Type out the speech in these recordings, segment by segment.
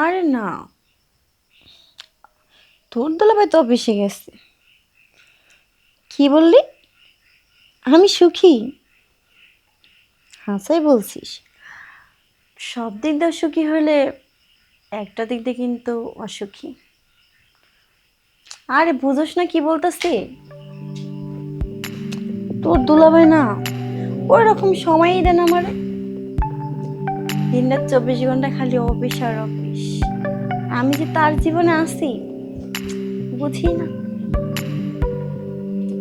আরে না, তোর দুলাভাই তো অফিসে গেছে। কি বললি? আমি সুখী? হাসাই বলছিস? সব দিক দিয়ে সুখী হলে একটা দিক দিয়ে কিন্তু অসুখী। আরে বুঝোস না কি বলতেছি? তোর দুলাভাই না ওই রকম সময়ই দেন আমার। দিন রাত 24 ঘন্টা খালি অফিস আর অফিস। আমি যে তার জীবনে আছি বুঝি না।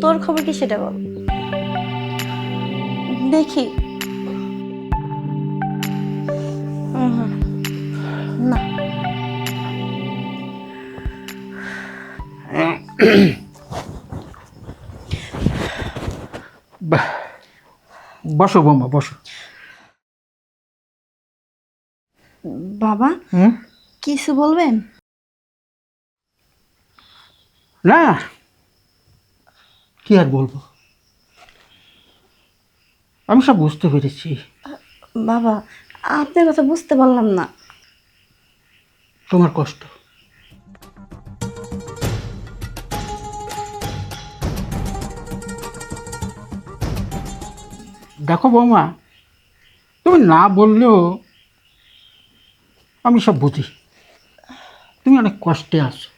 তোর খবর কি সেটা বল দেখি। উহুম, না। বাহ, বসো বৌমা বসো। বাবা, হুম? কিছু বলবেন? না, কি আর বলবো, আমি সব বুঝতে পেরেছি। বাবা, আপনার কথা বুঝতে পারলাম না। তোমার কষ্ট, দেখো বৌমা, তুমি না বললেও আমি সব বুঝি। তুমি অনেক কষ্টে আছো।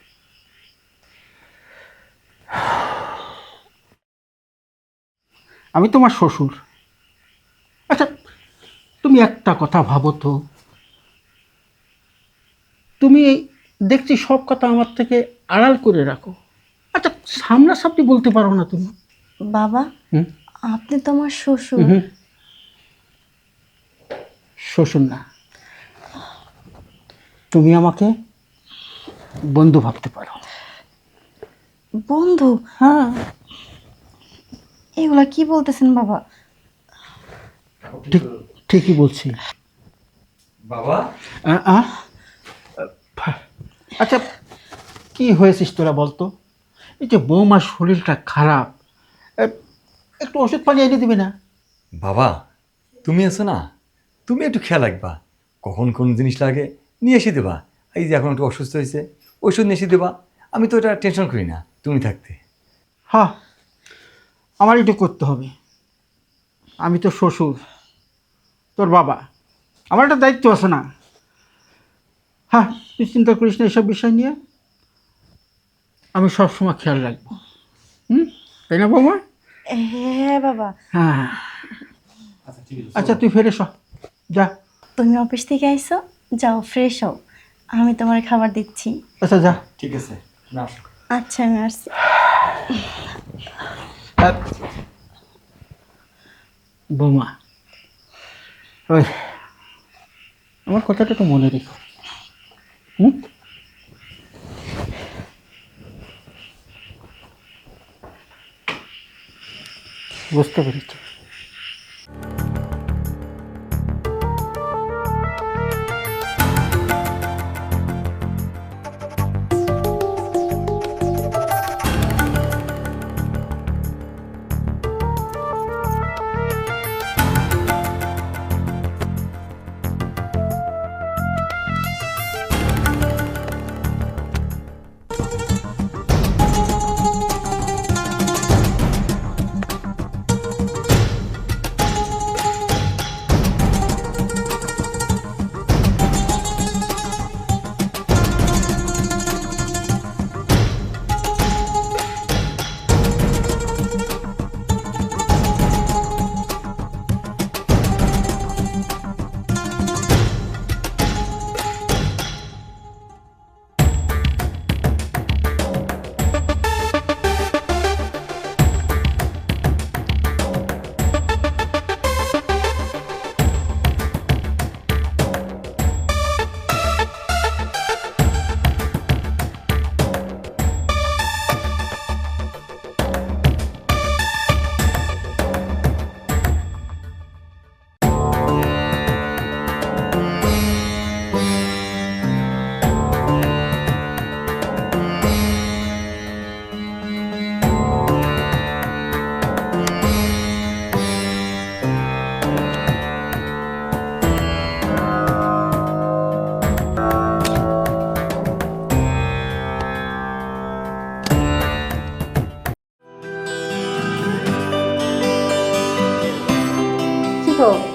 আমি তোমার শ্বশুর। আচ্ছা, তুমি একটা কথা ভাবো তো, তুমি দেখছি সব কথা আমার থেকে আড়াল করে রাখো। আচ্ছা, সামনাসামনি বলতে পারো না তুমি? বাবা, হুম? আপনি তো আমার শ্বশুর। হুম, শ্বশুর না, তুমি আমাকে বন্ধু ভাবতে পারো। বন্ধু? হ্যাঁ। এগুলা কি বলতেছেন বাবা? ঠিক, ঠিকই বলছি। বাবা, আ, আ? আচ্ছা, কি হয়েছিস তোরা বলতো? এই যে বৌমার শরীরটা খারাপ, এ, একটু ওষুধ পানি এনে দিবি না? বাবা, তুমি আছো না, তুমি একটু খেয়াল রাখবা। কখন কোন জিনিস লাগে নিয়ে এসে দেবা। এই যে এখন একটু অসুস্থ হয়েছে, ওষুধ নিয়ে এসে দেবা। আমি তো এটা টেনশন করি না তুমি থাকতে। হ্যাঁ, আমার একটু করতে হবে। আমি তো শ্বশুর, তোর বাবা, আমার একটা দায়িত্ব আছে না? হ্যাঁ, তুই চিন্তা করিস না এসব বিষয় নিয়ে, আমি সবসময় খেয়াল রাখবো। হুম, তাই না বৌমা? হ্যাঁ বাবা। হ্যাঁ। আচ্ছা, তুই ফেরে যা। তুমি অফিস থেকে আইছো, যাও ফ্রেশ হও, আমি তোমার খাবার দিচ্ছি। আচ্ছা, যা। ঠিক আছে না? আচ্ছা, আমি আসছি। আহ, বৌমা, ওই আমার কথাটা তো মনে রেখো। হুম? বুঝতে পেরেছি।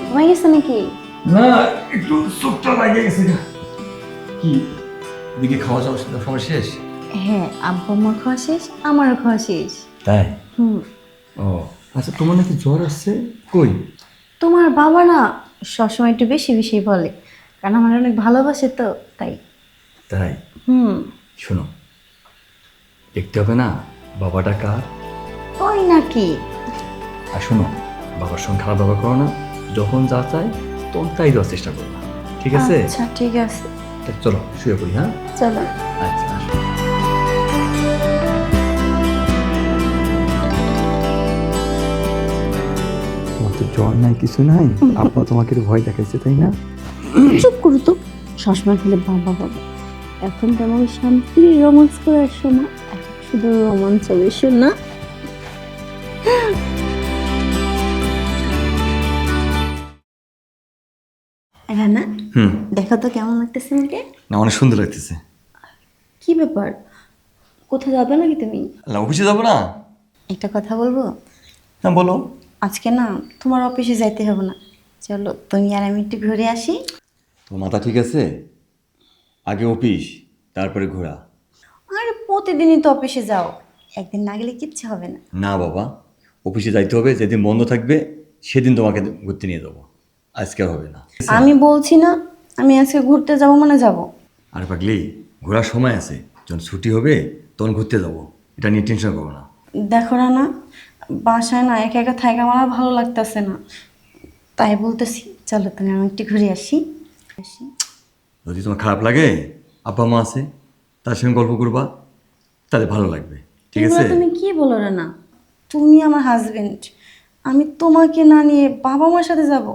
ঘুমাই গেছে নাকি? না, একটু চোখটা লাগিয়ে গেছে। কি দিকে খাওয়া যাওয়া সময় শেষ? হ্যাঁ, আব্বু আমার খাওয়া শেষ, আমারও খাওয়া শেষ। তাই? হুম। ও আচ্ছা, তোমার নাকি জ্বর আসছে? কই? তোমার বাবা না সবসময় একটু বেশি বেশি বলে, কারণ আমার অনেক ভালোবাসে তো তাই। তাই? হুম। শোনো, দেখতে হবে না বাবাটা কার। ওই নাকি? আর শোনো, বাবার সঙ্গে খারাপ ব্যবহার করো না। যখন যা চাই তখন তাই দেওয়ার চেষ্টা করো না, ঠিক আছে? আচ্ছা ঠিক আছে, তা চলো শুয়ে পড়ি। হ্যাঁ, চলো। আচ্ছা আসো। তোমার তো জ্বর নাই, কিছু নাই, আপা তোমাকে ভয় দেখাইছে, তাই না? চুপ করো তো, সবসময় খেলে বাবা বাবা। এখন তেমন শান্তি রোমান্স করার সময়, এখন শুধু রোমান্স হবে, শোন না। রানা, হুম। দেখো তো কেমন লাগতেছে আমাকে। না, অনেক সুন্দর লাগতেছে। কি ব্যাপার, কোথাও যাবে নাকি তুমি? আল্লাহ, অফিসে যাবো না? একটা কথা বলবো? হ্যাঁ বলো। আজকে না তোমার অফিসে যাইতে হবে না, চলো তুমি আর আমি একটু ঘুরে আসি। তোমার মাথা ঠিক আছে? আগে অফিস, তারপরে ঘোরা। আরে প্রতিদিনই তো অফিসে যাও, একদিন না গেলে কিচ্ছু হবে না। না বাবা, অফিসে যাইতে হবে, যেদিন বন্ধ থাকবে সেদিন তোমাকে ঘুরতে নিয়ে যাবো, আজকে আর হবে না। আমি বলছি না আমি আজকে ঘুরতে যাব মানে যাব। আর পাগলি, ঘোরার সময় আছে, যখন ছুটি হবে তখন ঘুরতে যাবো, এটা নিয়ে টেনশন করো না। দেখো না, বাসায় না একা একা থাকা আমার আর ভালো লাগতেছে না, তাই বলতেছি চলো তুমি আমি একটু ঘুরে আসি। যদি তোমার খারাপ লাগে, আব্বা মা আছে, তার সঙ্গে গল্প করবা, তাদের ভালো লাগবে, ঠিক এগুলো আছে? তুমি কি বলো না, তুমি আমার হাজবেন্ড, আমি তোমাকে না নিয়ে বাবা মার সাথে যাব?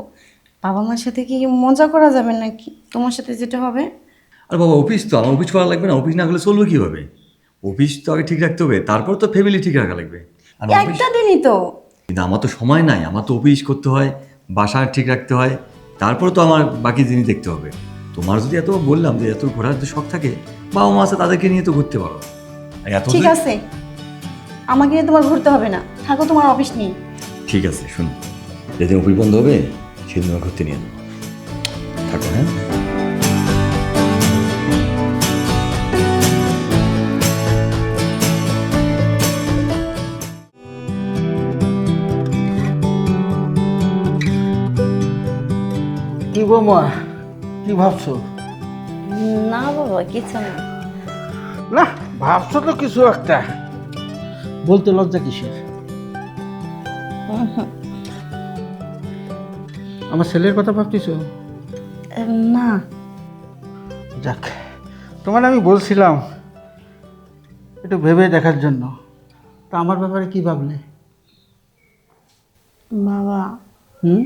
বাবা মার সাথে কি মজা করা যাবে নাকি? তোমার সাথে যেটা হবে। আর বাবা, অফিস তো আমার, অফিস করা লাগবে না? অফিস না হলে চলবে কীভাবে? অফিস তো আগে ঠিক রাখতে হবে, তারপর তো ফ্যামিলি ঠিক রাখা লাগবে। আর অফিস, একটা দিনই তো। কিন্তু আমার তো সময় নাই, আমার তো অফিস করতে হয়, বাসা ঠিক রাখতে হয়, তারপর তো আমার বাকি জিনিস দেখতে হবে। তোমার যদি এত বললাম যে এত ঘোরার যদি শখ থাকে, বাবা মা আছে, তাদেরকে নিয়ে তো ঘুরতে পারো। আর এত ঠিক আছে, আমাকে নিয়ে তোমার ঘুরতে হবে না, থাকো তোমার অফিস নিয়ে। ঠিক আছে, শুনো, যেদিন অফিস বন্ধ হবে সেদিন তোমার ঘুরতে নিয়ে যাবো, থাকো। হ্যাঁ, কি বৌমা, কি ভাবছো? না বাবা কিছু না। না, ভাবছো তো কিছু একটা, বলতে লজ্জা কিসের? আমার ছেলের কথা ভাবতেছো? না। যাক, তোমার আমি বলছিলাম একটু ভেবে দেখার জন্য, তা আমার ব্যাপারে কি ভাবলে? বাবা হুম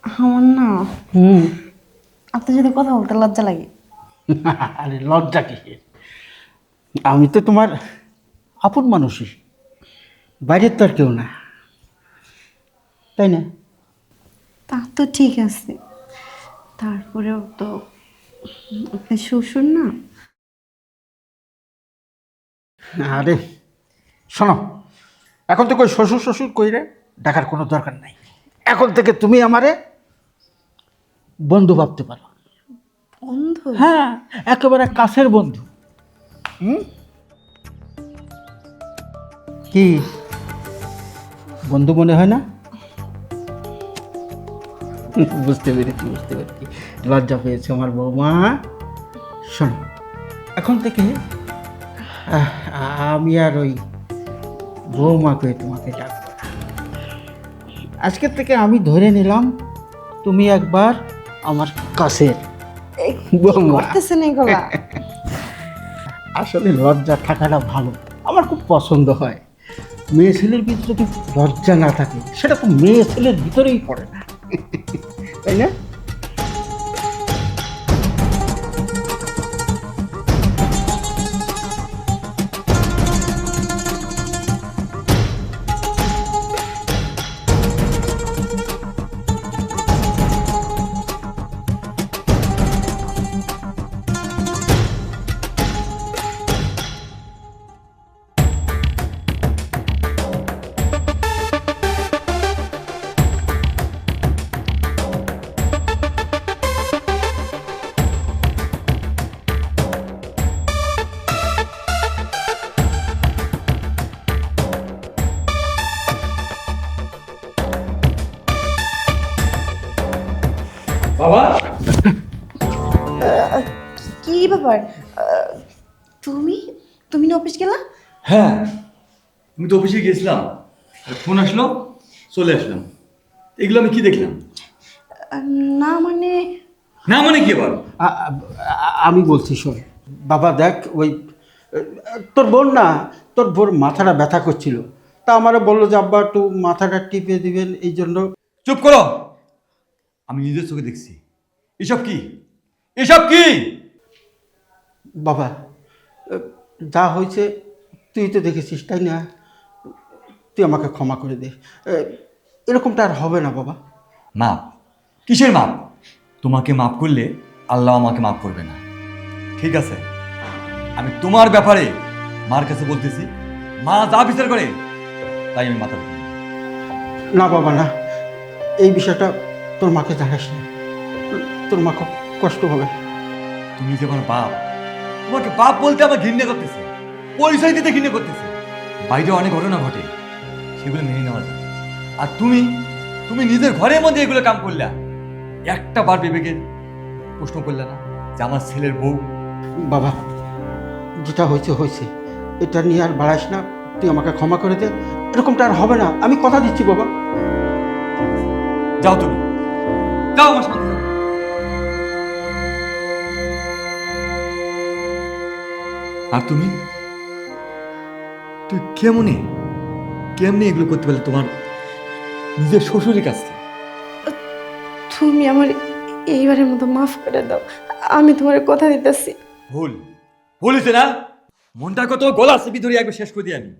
আমার না হুম আপনার সাথে কথা বলতে লজ্জা লাগে। আরে লজ্জা কিসের? আমি তো তোমার আপন মানুষই, বাইরের তো আর কেউ না, তাই না? তা তো ঠিক আছে, তারপরেও তো আপনি শ্বশুর না। আরে শোনো, এখন তো কই শ্বশুর শ্বশুর কইরে ডাকার কোনো দরকার নাই। এখন থেকে তুমি আমারে বন্ধু ভাবতে পারো। বন্ধু? হ্যাঁ, একেবারে কাছের বন্ধু। হুম, কি বন্ধু মনে হয় না? বুঝতে পেরেছি, বুঝতে পেরেছি, লজ্জা পেয়েছে আমার বৌমা। শোনো, এখন থেকে আহ, আমি আর ওই বৌমাকে তোমাকে ডাকবো না। আজকের থেকে আমি ধরে নিলাম তুমি একবার আমার কাছের বৌমা। করতেছেন এগুলা? আসলে লজ্জা থাকাটা ভালো, আমার খুব পছন্দ হয়। মেয়ে ছেলের ভিতরে যদি লজ্জা না থাকে, সেটা তো মেয়ে ছেলের ভিতরেই পড়ে না, তাই না? বাবা, কি ব্যাপার? তুমি তুমি না অফিস গেলা? হ্যাঁ আমি তো অফিসে গিয়েছিলাম, ফোন আসলো, চলে আসলাম। এগুলো আমি কি দেখলাম? না মানে না মানে কি আবার? আমি বলছি শোন বাবা, দেখ ওই তোর বোন না, তোর বোন মাথাটা ব্যথা করছিল, তা আমারও বললো যে আব্বা একটু মাথাটা টিপে দিবেন, এই জন্য। চুপ করো, আমি নিজের চোখে দেখছি। এসব কি, এসব কি? বাবা যা হয়েছে তুই তো দেখেছিস তাই না, তুই আমাকে ক্ষমা করে দে। এরকমটা আর হবে না বাবা। মাপ? কিসের মাপ? তোমাকে মাপ করলে আল্লাহ আমাকে মাপ করবে না। ঠিক আছে, আমি তোমার ব্যাপারে মার কাছে বলতেছি, মা যা বিচার করে তাই আমি মাথা রাখি। না বাবা না, এই বিষয়টা তোর মাকে জানাস না, তোর মা খুব কষ্ট হবে। তুমি যে আমার বাপ, তোমাকে বাপ বলতে আমার ঘৃণা করতেছে, পরিচয় দিতে ঘৃণা করতেছে। বাইরে অনেক ঘটনা ঘটে, সেগুলো মেনে নেওয়া যায়। আর তুমি তুমি নিজের ঘরের মধ্যে এগুলো কাম করলা, একটা বার বিবেকে প্রশ্ন করলে না যে আমার ছেলের বউ? বাবা যেটা হয়েছে হয়েছে, এটা নিয়ে আর বাড়াইস না, তুই আমাকে ক্ষমা করে দে, এরকমটা আর হবে না, আমি কথা দিচ্ছি বাবা। যাও তুমি, যাও আমার সাথে যাও। আর তুমি তুই কেমনে কেমনে এগুলো করতে পারলে তোমার নিজের শ্বশুরের কাছে? তুমি আমার এইবারের মতো মাফ করে দাও, আমি তোমার কথা দিতেছি। ভুল বলেছে না, মনটা কত গলা চেপি ধরে একবার শেষ করে দিই আমি।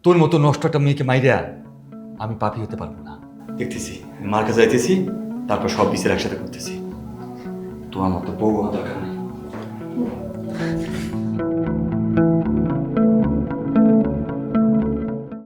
তোর মতো নষ্ট একটা মেয়েকে মাইরা আমি পাপী হতে পারবো না। দেখতেছি মার কাছে যাইতেছি, তারপর সব বিচার একসাথে করতেছি। তোমার মতো বউ আমার দরকার নেই।